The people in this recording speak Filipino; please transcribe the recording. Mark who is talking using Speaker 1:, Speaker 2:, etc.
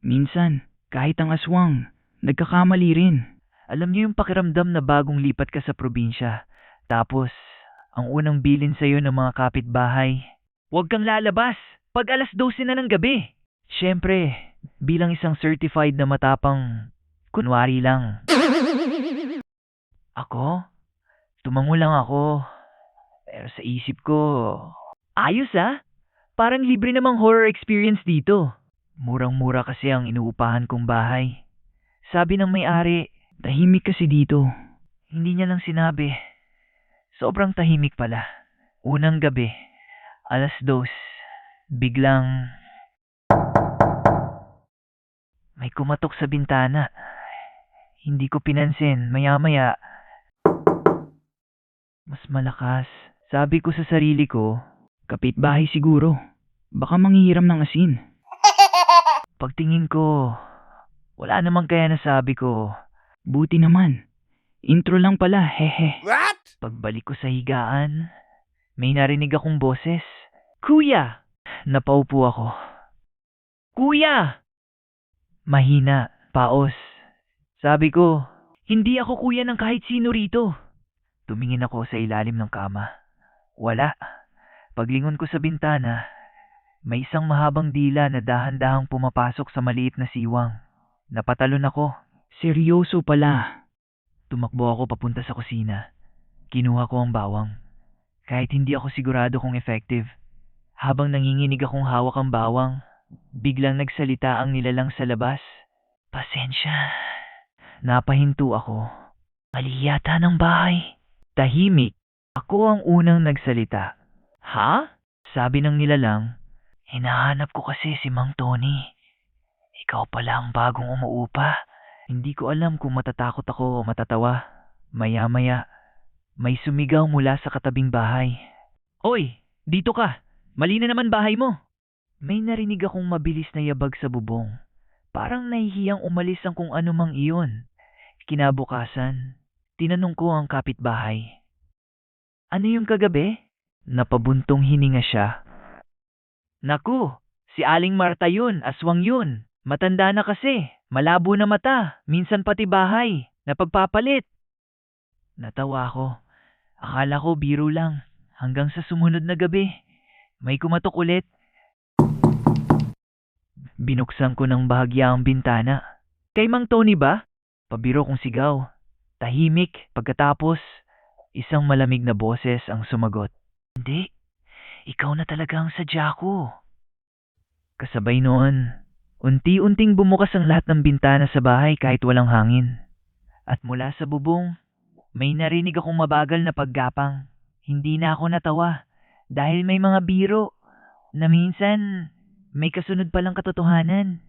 Speaker 1: Minsan, kahit ang aswang, nagkakamali rin.
Speaker 2: Alam niyo yung pakiramdam na bagong lipat ka sa probinsya. Tapos, ang unang bilin sa'yo ng mga kapitbahay, huwag kang lalabas pag 12:00 na ng gabi. Siyempre, bilang isang certified na matapang, kunwari lang. Ako? Tumango lang ako. Pero sa isip ko, ayos ah. Parang libre namang horror experience dito. Murang-mura kasi ang inuupahan kong bahay. Sabi ng may-ari,
Speaker 1: Tahimik kasi dito.
Speaker 2: hindi niya lang sinabi. Sobrang tahimik pala. Unang gabi, 2:00, biglang may kumatok sa bintana. Hindi ko pinansin, maya-maya, mas malakas. Sabi ko sa sarili ko,
Speaker 1: Kapitbahay siguro. Baka manghihiram ng asin.
Speaker 2: pagtingin ko, wala namang kaya nasabi ko.
Speaker 1: Buti naman. Intro lang pala, hehe.
Speaker 2: Pagbalik ko sa higaan, may narinig akong boses. Kuya! Napaupo ako. Kuya! Mahina, paos. Sabi ko, hindi ako kuya ng kahit sino rito. Tumingin ako sa ilalim ng kama. Wala. Paglingon ko sa bintana, may isang mahabang dila na dahan-dahang pumapasok sa maliit na siwang. Napatalon ako.
Speaker 1: Seryoso pala.
Speaker 2: Tumakbo ako papunta sa kusina. Kinuha ko ang bawang. Kahit hindi ako sigurado kung effective. Habang nanginginig akong hawak ang bawang, biglang nagsalita ang nilalang sa labas. Pasensya. Napahinto ako. Mali yata ng bahay. Tahimik. Ako ang unang nagsalita. Ha? Sabi ng nilalang, hinahanap ko kasi si Mang Tony. Ikaw pala ang bagong umuupa. Hindi ko alam kung matatakot ako o matatawa. Maya-maya, may sumigaw mula sa katabing bahay. Hoy, dito ka. Mali na naman bahay mo. May narinig akong mabilis na yabag sa bubong. Parang nahihiyang umalis ang kung ano mang iyon. Kinabukasan, tinanong ko ang kapitbahay. Ano yung kagabi? Napabuntong hininga siya. Naku, si Aling Marta yun, aswang yun. Matanda na kasi, malabo na mata, minsan pati bahay, napagpapalit. Natawa ako. Akala ko biro lang, hanggang sa sumunod na gabi. May kumatok ulit. Binuksan ko ng bahagya ang bintana. Kay Mang Tony ba? Pabiro kong sigaw. Tahimik, pagkatapos, isang malamig na boses ang sumagot. Hindi, ikaw na talaga ang sadya ko. Kasabay noon, unti-unting bumukas ang lahat ng bintana sa bahay kahit walang hangin. At mula sa bubong, may narinig akong mabagal na paggapang. Hindi na ako natawa dahil may mga biro na minsan may kasunod palang katotohanan.